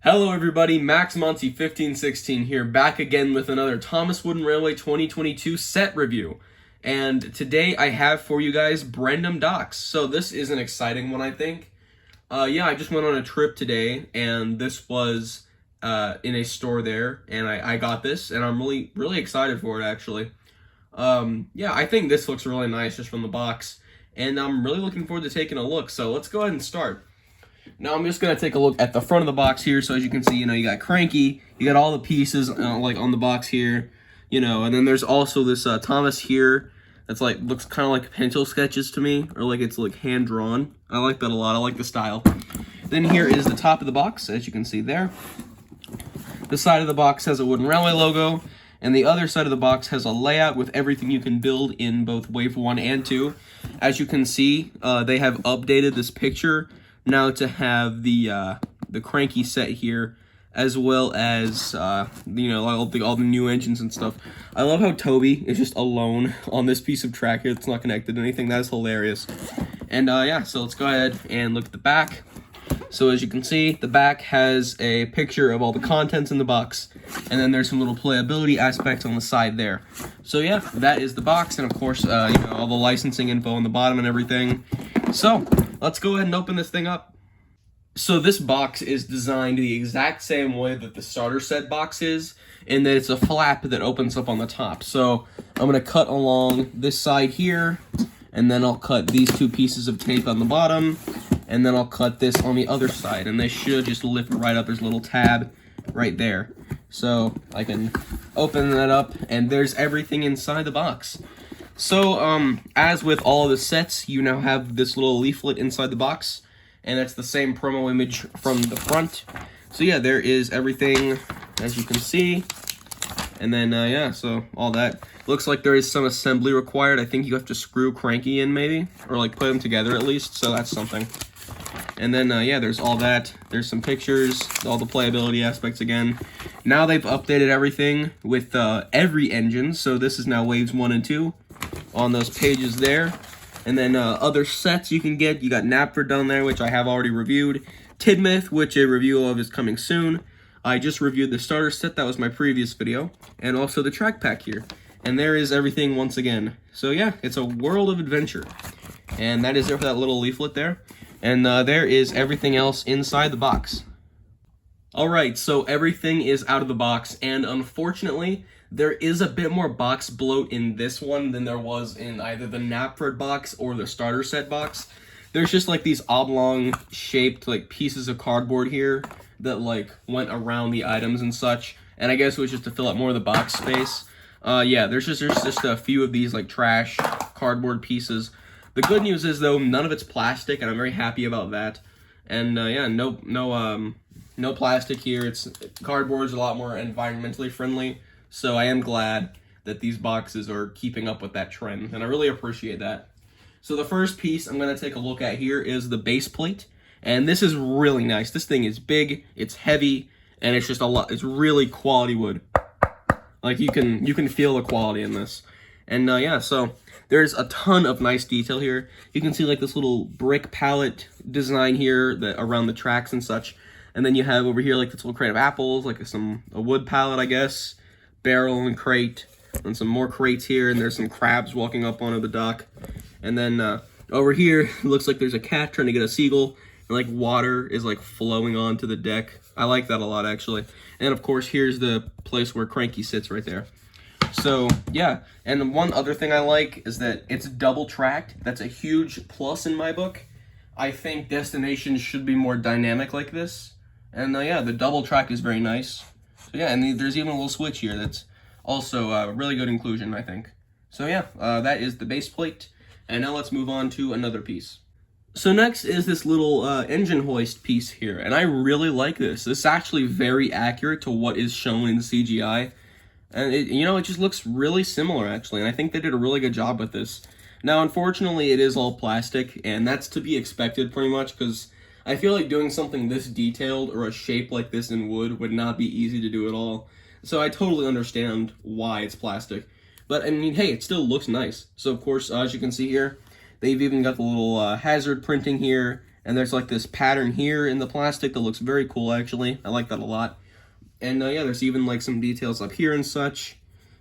Hello everybody, Max Monty 1516 here, back again with another Thomas Wooden Railway 2022 set review. And today I have for you guys Brendam Docks. So this is an exciting one, I think. I just went on a trip today, and this was in a store there, and I got this, and I'm really excited for it, actually. I think this looks really nice just from the box, and I'm really looking forward to taking a look. So let's go ahead and start. Now I'm just going to take a look at the front of the box here. So as you can see, you got Cranky, you got all the pieces like on the box here, and then there's also this Thomas here that's like, looks kind of like pencil sketches to me, or like it's like hand drawn. I like that a lot. I like the style. Then here is the top of the box, as you can see there. The side of the box has a wooden railway logo, and the other side of the box has a layout with everything you can build in both Wave 1 and 2. As you can see, they have updated this picture now to have the Cranky set here, as well as all the new engines and stuff. I love how Toby is just alone on this piece of track here. It's not connected to anything. That is hilarious. And so let's go ahead and look at the back. So as you can see, the back has a picture of all the contents in the box, and then there's some little playability aspects on the side there. So yeah, that is the box, and of course, all the licensing info on the bottom and everything. So let's go ahead and open this thing up. So this box is designed the exact same way that the starter set box is, in that it's a flap that opens up on the top. So I'm going to cut along this side here, and then I'll cut these two pieces of tape on the bottom, and then I'll cut this on the other side, and they should just lift right up. There's a little tab right there. So I can open that up, and there's everything inside the box. So, as with all the sets, you now have this little leaflet inside the box, and it's the same promo image from the front. So yeah, there is everything, as you can see. And then, so all that. Looks like there is some assembly required. I think you have to screw Cranky in, maybe, or like put them together at least, so that's something. And then, there's all that. There's some pictures, all the playability aspects again. Now they've updated everything with every engine, so this is now Waves 1 and 2 on those pages there. And then other sets you can get. You got Knapford down there, which I have already reviewed. Tidmouth, which a review of is coming soon. I just reviewed the starter set. That was my previous video. And also the track pack here. And there is everything once again. So yeah, it's a world of adventure. And that is there for that little leaflet there. And there is everything else inside the box. Alright, so everything is out of the box. And unfortunately, there is a bit more box bloat in this one than there was in either the Knapford box or the starter set box. There's just like these oblong shaped like pieces of cardboard here that like went around the items and such. And I guess it was just to fill up more of the box space. There's just a few of these like trash cardboard pieces. The good news is though, none of it's plastic, and I'm very happy about that. And no plastic here. Cardboard's a lot more environmentally friendly. So I am glad that these boxes are keeping up with that trend, and I really appreciate that. So the first piece I'm going to take a look at here is the base plate, and this is really nice. This thing is big, it's heavy, and it's just it's really quality wood. Like you can feel the quality in this. And so there's a ton of nice detail here. You can see like this little brick palette design here that around the tracks and such. And then you have over here like this little crate of apples, like a wood pallet, I guess. Barrel and crate, and some more crates here, and there's some crabs walking up onto the dock. And then over here, it looks like there's a cat trying to get a seagull, and like water is like flowing onto the deck. I like that a lot, actually. And of course, here's the place where Cranky sits right there. So yeah, and one other thing I like is that it's double tracked. That's a huge plus in my book. I think destinations should be more dynamic like this. And the double track is very nice. So yeah, and there's even a little switch here that's also really good inclusion, I think. So yeah, that is the base plate. And now let's move on to another piece. So next is this little engine hoist piece here, and I really like this. This is actually very accurate to what is shown in CGI. And it just looks really similar, actually, and I think they did a really good job with this. Now, unfortunately, it is all plastic, and that's to be expected pretty much, because I feel like doing something this detailed or a shape like this in wood would not be easy to do at all. So I totally understand why it's plastic. But, I mean, hey, it still looks nice. So, of course, as you can see here, they've even got the little hazard printing here, And there's like this pattern here in the plastic that looks very cool, actually. I like that a lot. And yeah, there's even like some details up here and such.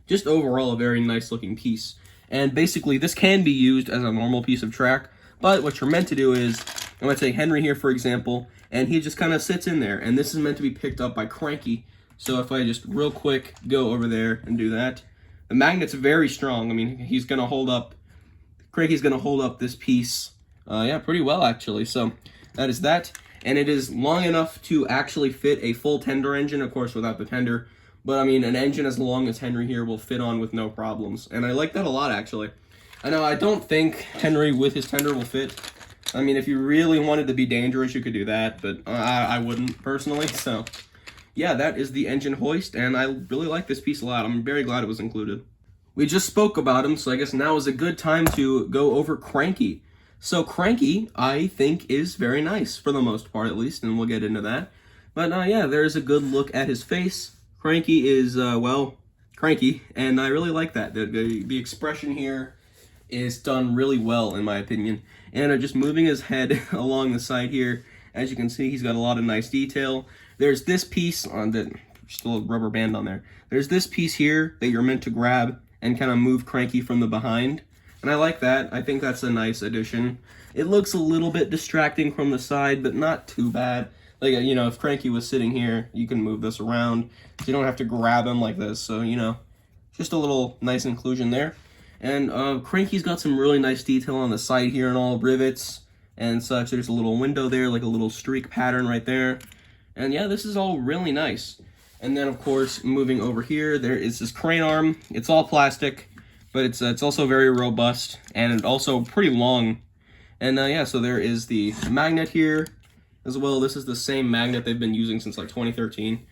Just overall a very nice looking piece. And basically this can be used as a normal piece of track, but what you're meant to do is, I'm going to take Henry here for example, and he just kind of sits in there, and this is meant to be picked up by Cranky. So if I just real quick go over there and do that, the magnet's very strong. I mean, he's going to hold up, Cranky's going to hold up this piece, yeah, pretty well actually. So that is that, and it is long enough to actually fit a full tender engine, of course without the tender. But I mean, an engine as long as Henry here will fit on with no problems. And I like that a lot, actually. I know I don't think Henry with his tender will fit. I mean, if you really wanted to be dangerous, you could do that, but I wouldn't personally. So yeah, that is the engine hoist, and I really like this piece a lot. I'm very glad it was included. We just spoke about him, so I guess now is a good time to go over Cranky. So Cranky, I think, is very nice, for the most part at least, and we'll get into that. But yeah, there's a good look at his face. Cranky is, well, cranky, and I really like that. The expression here is done really well, in my opinion. And just moving his head along the side here, as you can see, he's got a lot of nice detail. There's this piece on the, just a little rubber band on there. There's this piece here that you're meant to grab and kind of move Cranky from the behind. And I like that. I think that's a nice addition. It looks a little bit distracting from the side, but not too bad. Like, you know, if Cranky was sitting here, you can move this around. So you don't have to grab him like this. So, you know, just a little nice inclusion there. And Cranky's got some really nice detail on the side here and all, rivets and such. There's a little window there, like a little streak pattern right there. And yeah, this is all really nice. And then, of course, moving over here, there is this crane arm. It's all plastic, but it's also very robust and also pretty long. And yeah, so there is the magnet here as well. This is the same magnet they've been using since like 2013.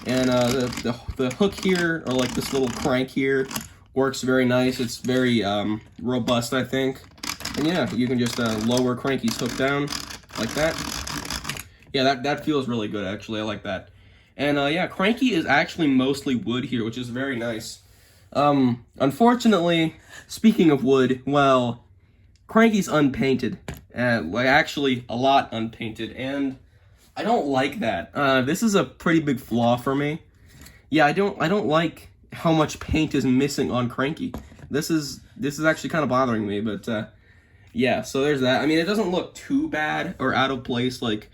And the hook here, or like this little crank here, works very nice. It's very robust, I think. And yeah, you can just lower Cranky's hook down like that. Yeah, that feels really good, actually. I like that. And yeah, Cranky is actually mostly wood here, which is very nice. Unfortunately, speaking of wood, well, Cranky's unpainted. Like, actually, a lot unpainted, and I don't like that. This is a pretty big flaw for me. Yeah, I don't like how much paint is missing on Cranky. This is actually kind of bothering me, but yeah, so there's that. I mean, it doesn't look too bad or out of place, like,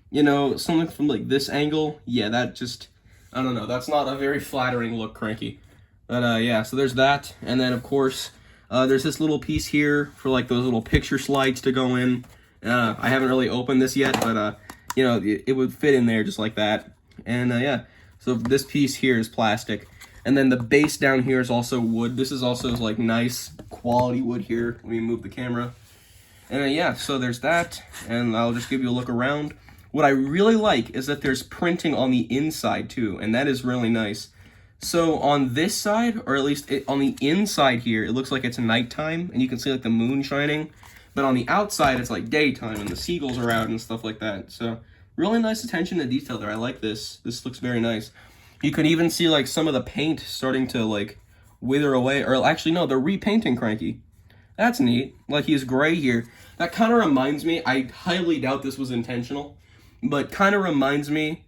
you know, something from like this angle. Yeah, that just, I don't know, that's not a very flattering look, Cranky. But yeah, so there's that, and then of course, there's this little piece here for like those little picture slides to go in. I haven't really opened this yet, but you know, it would fit in there just like that. And yeah, so this piece here is plastic. And then the base down here is also wood. This is also like nice quality wood here. Let me move the camera. And yeah, so there's that. And I'll just give you a look around. What I really like is that there's printing on the inside too, and that is really nice. So on this side, or at least on the inside here, it looks like it's nighttime, and you can see like the moon shining. But on the outside, it's like daytime, and the seagulls are out and stuff like that. So really nice attention to detail there. I like this. This looks very nice. You can even see like some of the paint starting to like wither away. Or actually, no, they're repainting Cranky. That's neat. Like, he's gray here. That kind of reminds me, I highly doubt this was intentional, but kind of reminds me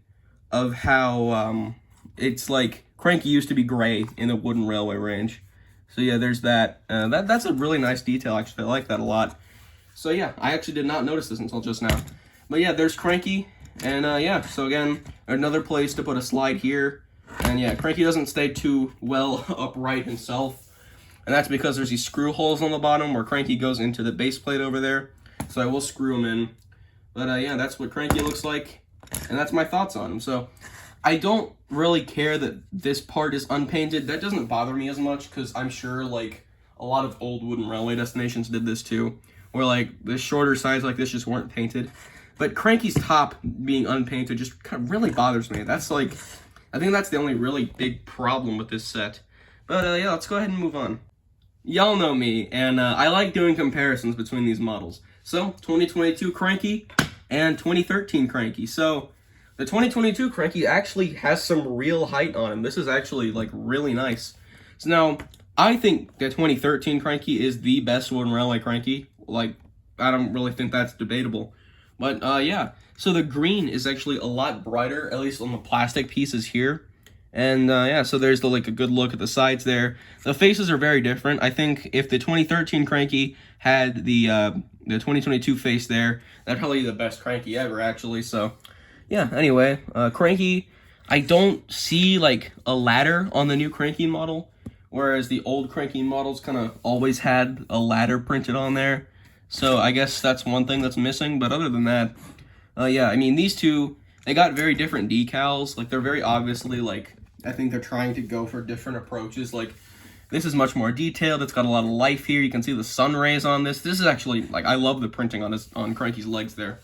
of how it's like Cranky used to be gray in the wooden railway range. So yeah, there's that. That's a really nice detail, actually. I like that a lot. So yeah, I actually did not notice this until just now. But yeah, there's Cranky. And yeah, so again, another place to put a slide here. And yeah, Cranky doesn't stay too well upright himself. And that's because there's these screw holes on the bottom where Cranky goes into the base plate over there. So I will screw him in. But yeah, that's what Cranky looks like. And that's my thoughts on him. So I don't really care that this part is unpainted. That doesn't bother me as much because I'm sure like a lot of old wooden railway destinations did this too. Where like the shorter sides like this just weren't painted. But Cranky's top being unpainted just kind of really bothers me. That's like, I think that's the only really big problem with this set. But yeah, let's go ahead and move on. Y'all know me, and I like doing comparisons between these models. So, 2022 Cranky and 2013 Cranky. So, the 2022 Cranky actually has some real height on him. This is actually, like, really nice. So now, I think the 2013 Cranky is the best wooden railway Cranky. Like, I don't really think that's debatable. But yeah, so the green is actually a lot brighter, at least on the plastic pieces here. And yeah, so there's like a good look at the sides there. The faces are very different. I think if the 2013 Cranky had the 2022 face there, that'd probably be the best Cranky ever, actually. So yeah, anyway, Cranky, I don't see like a ladder on the new Cranky model, whereas the old Cranky models kind of always had a ladder printed on there. So I guess that's one thing that's missing. But other than that, yeah, I mean, these two, they got very different decals. Like, they're very obviously, like, I think they're trying to go for different approaches. Like, this is much more detailed. It's got a lot of life here. You can see the sun rays on this. This is actually, like, I love the printing on Cranky's legs there.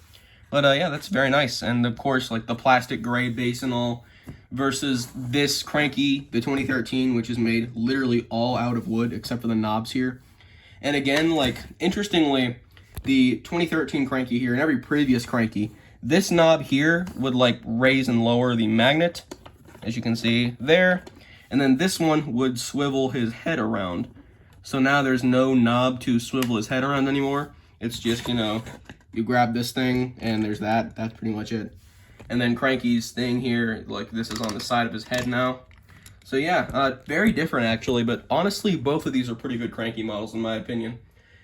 But, yeah, that's very nice. And, of course, like, the plastic gray base and all versus this Cranky, the 2013, which is made literally all out of wood except for the knobs here. And, again, like, interestingly, the 2013 Cranky here and every previous Cranky, this knob here would, like, raise and lower the magnet, as you can see there, and then this one would swivel his head around. So now there's no knob to swivel his head around anymore. It's just, you know, you grab this thing and there's that. That's pretty much it. And then Cranky's thing here, like, this is on the side of his head now. So yeah, very different actually, but honestly both of these are pretty good Cranky models in my opinion.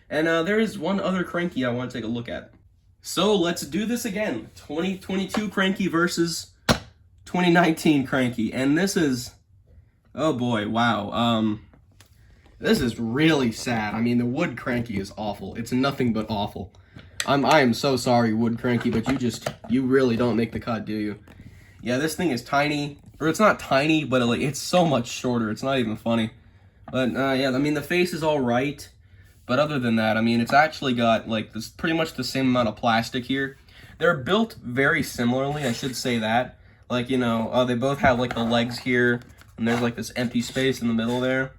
And there is one other Cranky I want to take a look at. So let's do this again. 2022 Cranky versus 2019 Cranky, and this is, oh boy, wow. This is really sad. I mean, the wood Cranky is awful. It's nothing but awful. I am so sorry, wood Cranky, but you really don't make the cut, do you? Yeah, this thing is tiny, or it's not tiny, but like it's so much shorter. It's not even funny. But yeah, I mean the face is all right, but other than that, I mean it's actually got like this pretty much the same amount of plastic here. They're built very similarly, I should say that. Like, you know, they both have like the legs here, and there's like this empty space in the middle there.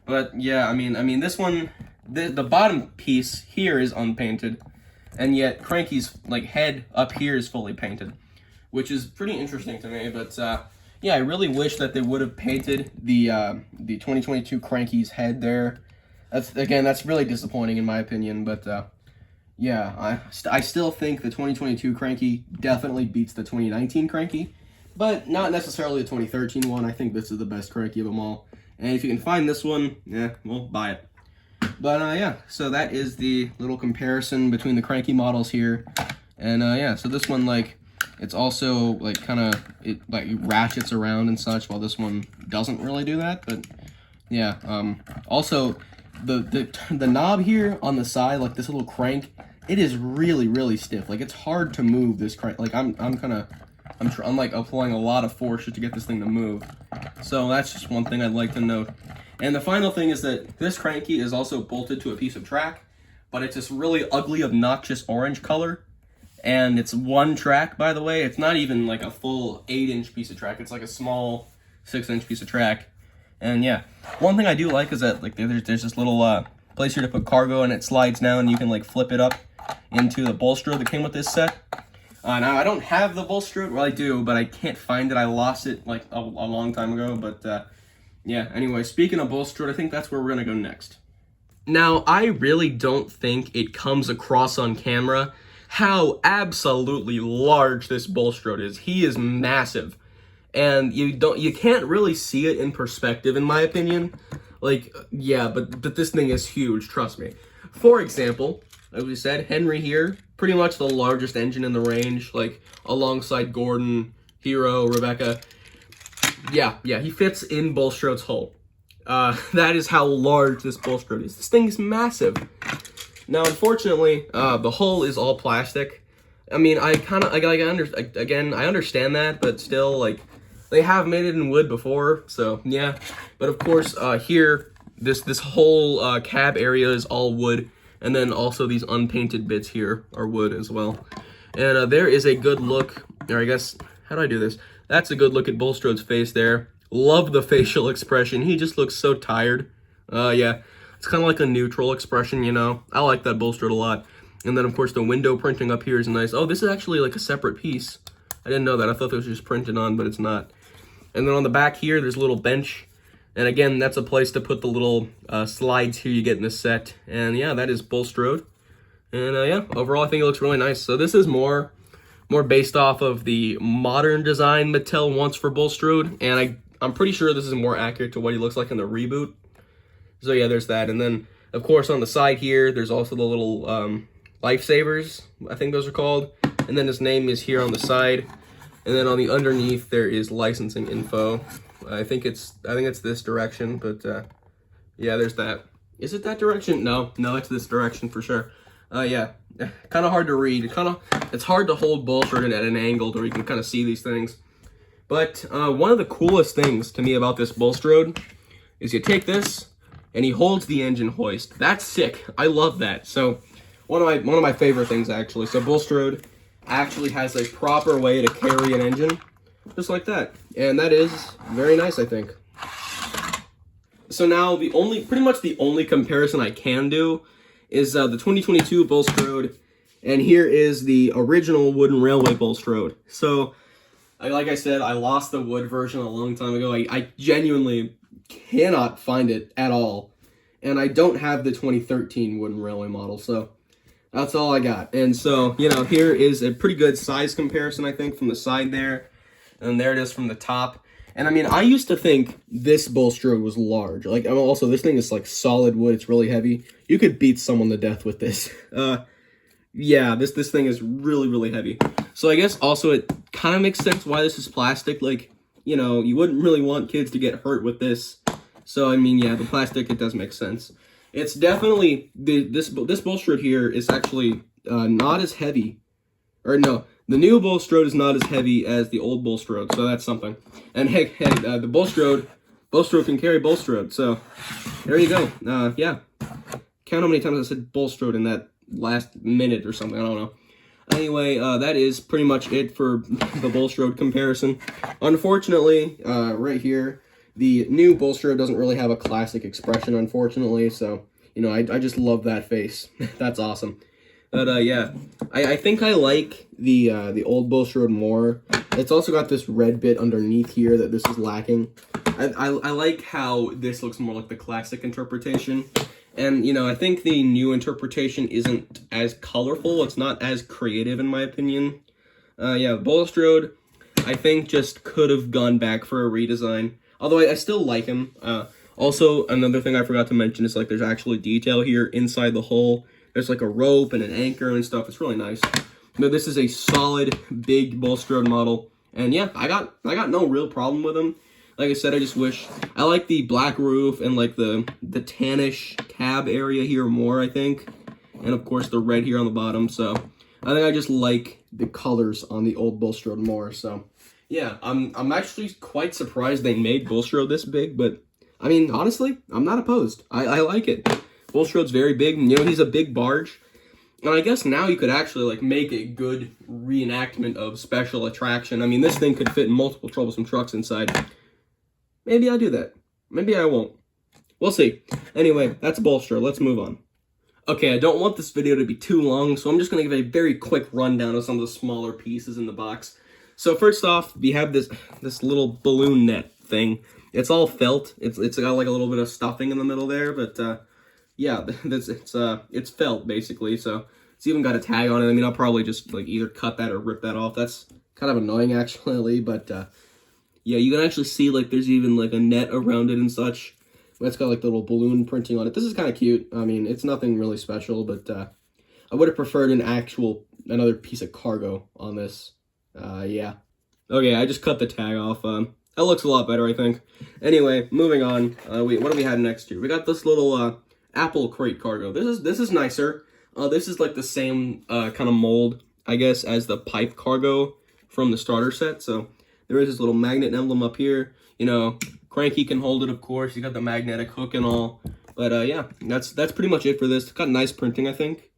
But yeah, I mean this one, the bottom piece here is unpainted, and yet Cranky's like head up here is fully painted, which is pretty interesting to me. But yeah, I really wish that they would have painted the 2022 Cranky's head there. That's really disappointing in my opinion. But yeah, I still think the 2022 Cranky definitely beats the 2019 Cranky. But not necessarily the 2013 one. I think this is the best Cranky of them all. And if you can find this one, yeah, well, buy it. But yeah, so that is the little comparison between the Cranky models here. And yeah, so this one, like, it's also, like, kind of, it like ratchets around and such, while this one doesn't really do that. But yeah, also, the knob here on the side, like this little crank, it is really, really stiff. Like, it's hard to move this crank. Like, I'm like applying a lot of force just to get this thing to move. So that's just one thing I'd like to note. And the final thing is that this Cranky is also bolted to a piece of track, but it's this really ugly, obnoxious orange color. And it's one track, by the way. It's not even like a full 8-inch piece of track. It's like a small 6-inch piece of track. And yeah, one thing I do like is that like there's this little place here to put cargo, and it slides down, and you can like flip it up into the Bulstrode that came with this set. Now, I don't have the Bulstrode. Well, I do, but I can't find it. I lost it, like, a long time ago. But, yeah, anyway, speaking of Bulstrode, I think that's where we're going to go next. Now, I really don't think it comes across on camera how absolutely large this Bulstrode is. He is massive. And you can't really see it in perspective, in my opinion. Like, yeah, but this thing is huge, trust me. For example, as we said, Henry here, pretty much the largest engine in the range, like alongside Gordon, Hero, Rebecca. Yeah, he fits in Bulstrode's hull. That is how large this Bulstrode is. This thing is massive. Now, unfortunately, the hull is all plastic. I mean, I understand that, but still, like, they have made it in wood before, so yeah. But of course, here, this whole cab area is all wood. And then also these unpainted bits here are wood as well. And there is a good look, or I guess, how do I do this? That's a good look at Bulstrode's face there. Love the facial expression. He just looks so tired. Yeah, it's kind of like a neutral expression, you know. I like that Bulstrode a lot. And then, of course, the window printing up here is nice. Oh, this is actually like a separate piece. I didn't know that. I thought it was just printed on, but it's not. And then on the back here, there's a little bench. And again, that's a place to put the little slides here you get in the set. And yeah, that is Bulstrode. And yeah, overall I think it looks really nice. So this is more based off of the modern design Mattel wants for Bulstrode, and I'm pretty sure this is more accurate to what he looks like in the reboot. So yeah, there's that. And then of course on the side here, there's also the little lifesavers, I think those are called. And then his name is here on the side. And then on the underneath there is licensing info. I think it's this direction, but yeah, there's that. Is it that direction? No, it's this direction for sure. Yeah, kind of hard to read. It's hard to hold Bulstrode at an angle where you can kind of see these things. But one of the coolest things to me about this Bulstrode is you take this and he holds the engine hoist. That's sick. I love that. So one of my favorite things actually. So Bulstrode actually has a proper way to carry an engine, just like that, and that is very nice, I think. So now pretty much the only comparison I can do is the 2022 Bulstrode, and here is the original wooden railway Bulstrode. So, like I said, I lost the wood version a long time ago. I genuinely cannot find it at all, and I don't have the 2013 wooden railway model, so that's all I got. And so, you know, here is a pretty good size comparison, I think, from the side there, and there it is from the top. And I mean, I used to think this Bulstrode was large. Like, also, this thing is like solid wood. It's really heavy. You could beat someone to death with this. Yeah, this thing is really, really heavy. So I guess also it kind of makes sense why this is plastic. Like, you know, you wouldn't really want kids to get hurt with this. So, I mean, yeah, the plastic, it does make sense. It's definitely, this Bulstrode here is actually not as heavy. Or no, the new Bulstrode is not as heavy as the old Bulstrode, so that's something. And hey, the Bulstrode can carry Bulstrode, so there you go. Yeah, count how many times I said Bulstrode in that last minute or something, I don't know. Anyway, that is pretty much it for the Bulstrode comparison. Unfortunately, right here, the new Bulstrode doesn't really have a classic expression, unfortunately, so, you know, I just love that face. That's awesome. But, yeah, I think I like the old Bulstrode more. It's also got this red bit underneath here that this is lacking. I like how this looks more like the classic interpretation. And, you know, I think the new interpretation isn't as colorful. It's not as creative, in my opinion. Yeah, Bulstrode, I think, just could have gone back for a redesign. Although I still like him. Also, another thing I forgot to mention is, like, there's actually detail here inside the hull. There's, like, a rope and an anchor and stuff. It's really nice. But this is a solid, big Bulstrode model. And, yeah, I got no real problem with him. Like I said, I just wish... I like the black roof and, like, the tannish cab area here more, I think. And, of course, the red here on the bottom. So, I think I just like the colors on the old Bulstrode more. So, yeah, I'm actually quite surprised they made Bulstrode this big. But, I mean, honestly, I'm not opposed. I like it. Bulstrode's very big. You know, he's a big barge. And I guess now you could actually, like, make a good reenactment of Special Attraction. I mean, this thing could fit in multiple troublesome trucks inside. Maybe I'll do that. Maybe I won't. We'll see. Anyway, that's Bulstrode. Let's move on. Okay, I don't want this video to be too long, so I'm just going to give a very quick rundown of some of the smaller pieces in the box. So first off, we have this little balloon net thing. It's all felt. It's got like a little bit of stuffing in the middle there, but yeah, it's felt basically. So it's even got a tag on it. I mean, I'll probably just like either cut that or rip that off. That's kind of annoying actually, but yeah, you can actually see like there's even like a net around it and such. It's got like the little balloon printing on it. This is kind of cute. I mean, it's nothing really special, but I would have preferred another piece of cargo on this. Yeah. Okay, I just cut the tag off. That looks a lot better, I think. Anyway, moving on. What do we have next here? We got this little apple crate cargo. This is nicer. This is like the same kind of mold, I guess, as the pipe cargo from the starter set. So there is this little magnet emblem up here. You know, Cranky can hold it, of course. You got the magnetic hook and all. But yeah, that's pretty much it for this. It's got nice printing, I think.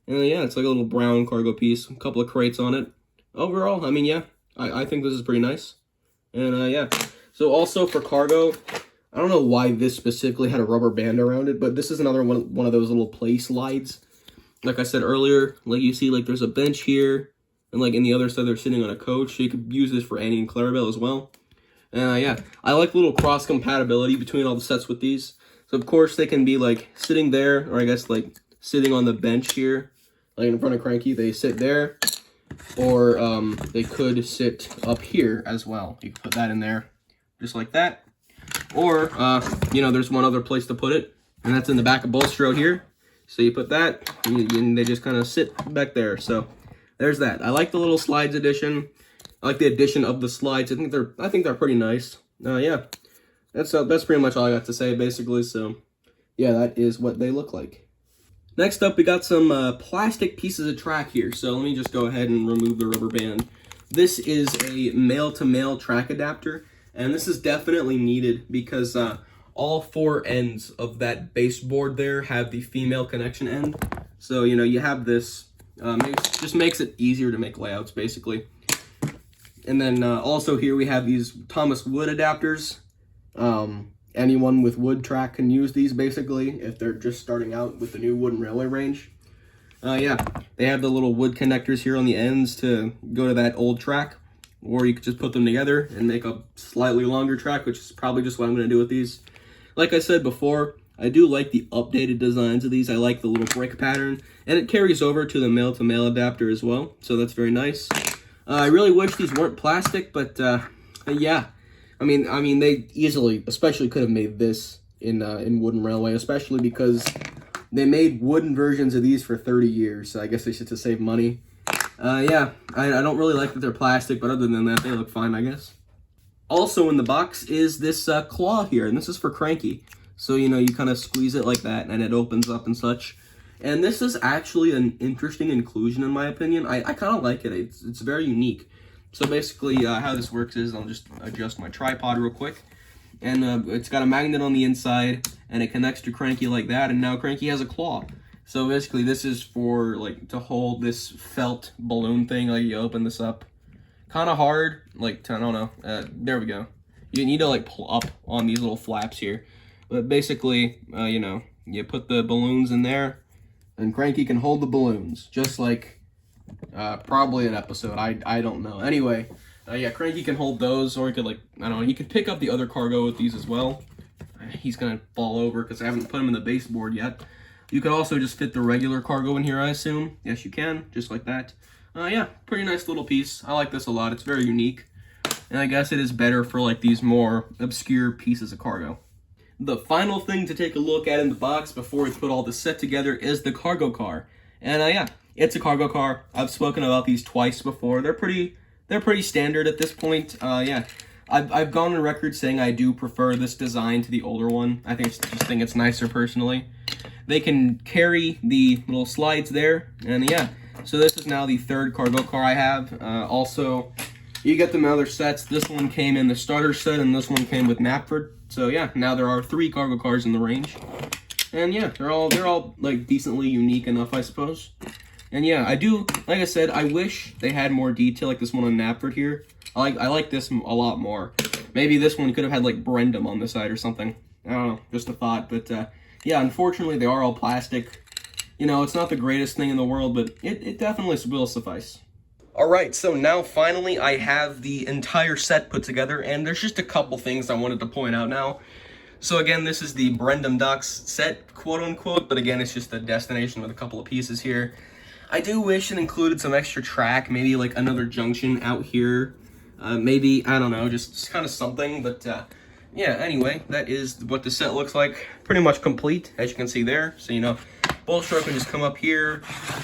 And yeah, it's like a little brown cargo piece. A couple of crates on it. Overall, I mean, yeah, I think this is pretty nice. And yeah, so also for cargo, I don't know why this specifically had a rubber band around it, but this is another one of those little play slides. Like I said earlier, like you see, like there's a bench here, and like in the other side they're sitting on a coach, so you could use this for Annie and Clarabelle as well. And yeah, I like little cross compatibility between all the sets with these. So of course they can be like sitting there, or I guess like sitting on the bench here. like in front of Cranky, they sit there, or they could sit up here as well. You can put that in there, just like that. Or, you know, there's one other place to put it, and that's in the back of Bulstrode here. So you put that, and they just kind of sit back there. So there's that. I like the little slides addition. I like the addition of the slides. I think they're pretty nice. Yeah, that's pretty much all I got to say, basically. So yeah, that is what they look like. Next up, we got some plastic pieces of track here. So let me just go ahead and remove the rubber band. This is a male-to-male track adapter, and this is definitely needed because all four ends of that baseboard there have the female connection end. So, you know, you have this, just makes it easier to make layouts, basically. And then also here we have these Thomas Wood adapters. Anyone with wood track can use these, basically, if they're just starting out with the new wooden railway range. Yeah, they have the little wood connectors here on the ends to go to that old track, or you could just put them together and make a slightly longer track, which is probably just what I'm going to do with these. Like I said before, I do like the updated designs of these. I like the little brick pattern, and it carries over to the male-to-male adapter as well, so that's very nice. I really wish these weren't plastic, but yeah. I mean, they easily, especially could have made this in wooden railway, especially because they made wooden versions of these for 30 years, so I guess they should to save money. Yeah, I don't really like that they're plastic, but other than that, they look fine, I guess. Also in the box is this claw here, and this is for Cranky. So, you know, you kind of squeeze it like that, and it opens up and such. And this is actually an interesting inclusion, in my opinion. I kind of like it. It's very unique. So basically, how this works is, I'll just adjust my tripod real quick. And it's got a magnet on the inside, and it connects to Cranky like that, and now Cranky has a claw. So basically, this is for, like, to hold this felt balloon thing. Like, you open this up. Kind of hard, like, I don't know. There we go. You need to, like, pull up on these little flaps here. But basically, you know, you put the balloons in there, and Cranky can hold the balloons, just like probably an episode. I don't know. Anyway, yeah, Cranky can hold those, or he could, like, I don't know, you could pick up the other cargo with these as well. He's gonna fall over because I haven't put him in the baseboard yet. You could also just fit the regular cargo in here, I assume. Yes, you can, just like that. Yeah, pretty nice little piece. I like this a lot. It's very unique. And I guess it is better for, like, these more obscure pieces of cargo. The final thing to take a look at in the box before we put all the set together is the cargo car. And yeah, it's a cargo car. I've spoken about these twice before. They're pretty standard at this point. Yeah, I've gone on record saying I do prefer this design to the older one. I just think it's nicer personally. They can carry the little slides there, and yeah. So this is now the third cargo car I have. Also, you get them in other sets. This one came in the starter set, and this one came with Knapford. So yeah, now there are 3 cargo cars in the range, and yeah, they're all like decently unique enough, I suppose. And yeah, I do, like I said, I wish they had more detail like this one on Knapford here. I like this a lot more. Maybe this one could have had like Brendam on the side or something. I don't know, just a thought. But yeah, unfortunately, they are all plastic. You know, it's not the greatest thing in the world, but it definitely will suffice. Alright, so now finally I have the entire set put together, and there's just a couple things I wanted to point out now. So again, this is the Brendam Docks Set, quote-unquote, but again, it's just a destination with a couple of pieces here. I do wish it included some extra track, maybe like another junction out here. Maybe, I don't know, just kind of something, but yeah, anyway, that is what the set looks like. Pretty much complete, as you can see there. So, you know, Bulstrode can just come up here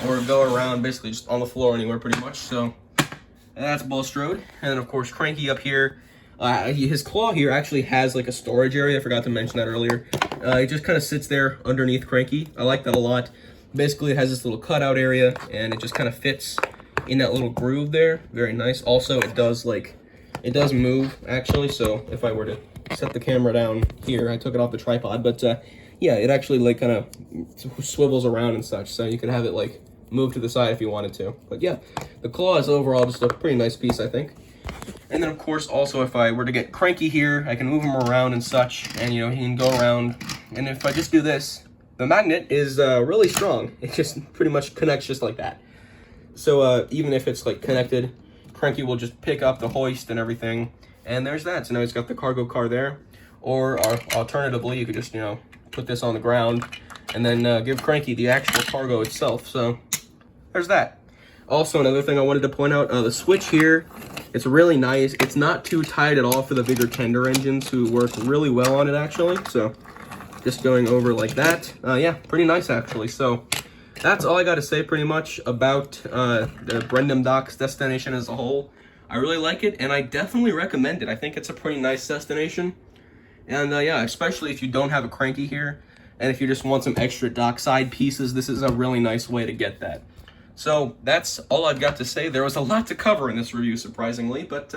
or go around basically just on the floor anywhere pretty much. So that's Bulstrode. And then of course Cranky up here. His claw here actually has like a storage area. I forgot to mention that earlier. It just kind of sits there underneath Cranky. I like that a lot. Basically it has this little cutout area and it just kind of fits in that little groove there. Very nice. Also it does move actually. So if I were to set the camera down here, I took it off the tripod, but yeah, it actually like kind of swivels around and such, so you could have it like move to the side if you wanted to. But yeah, the claw is overall just a pretty nice piece, I think. And then of course also if I were to get Cranky here, I can move him around and such, and you know, he can go around. And if I just do this, the magnet is really strong. It just pretty much connects just like that. So even if it's like connected, Cranky will just pick up the hoist and everything. And there's that. So now he's got the cargo car there. Or alternatively, you could just, you know, put this on the ground and then give Cranky the actual cargo itself. So there's that. Also, another thing I wanted to point out, the switch here, it's really nice. It's not too tight at all for the bigger tender engines who work really well on it, actually. So just going over like that. Yeah, pretty nice, actually. So that's all I got to say pretty much about the Brendam Docks destination as a whole. I really like it, and I definitely recommend it. I think it's a pretty nice destination. And yeah, especially if you don't have a cranky here, and if you just want some extra dockside pieces, this is a really nice way to get that. So that's all I've got to say. There was a lot to cover in this review, surprisingly, but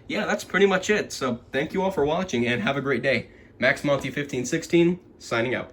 yeah, that's pretty much it. So thank you all for watching, and have a great day. Max Monty 1516, signing out.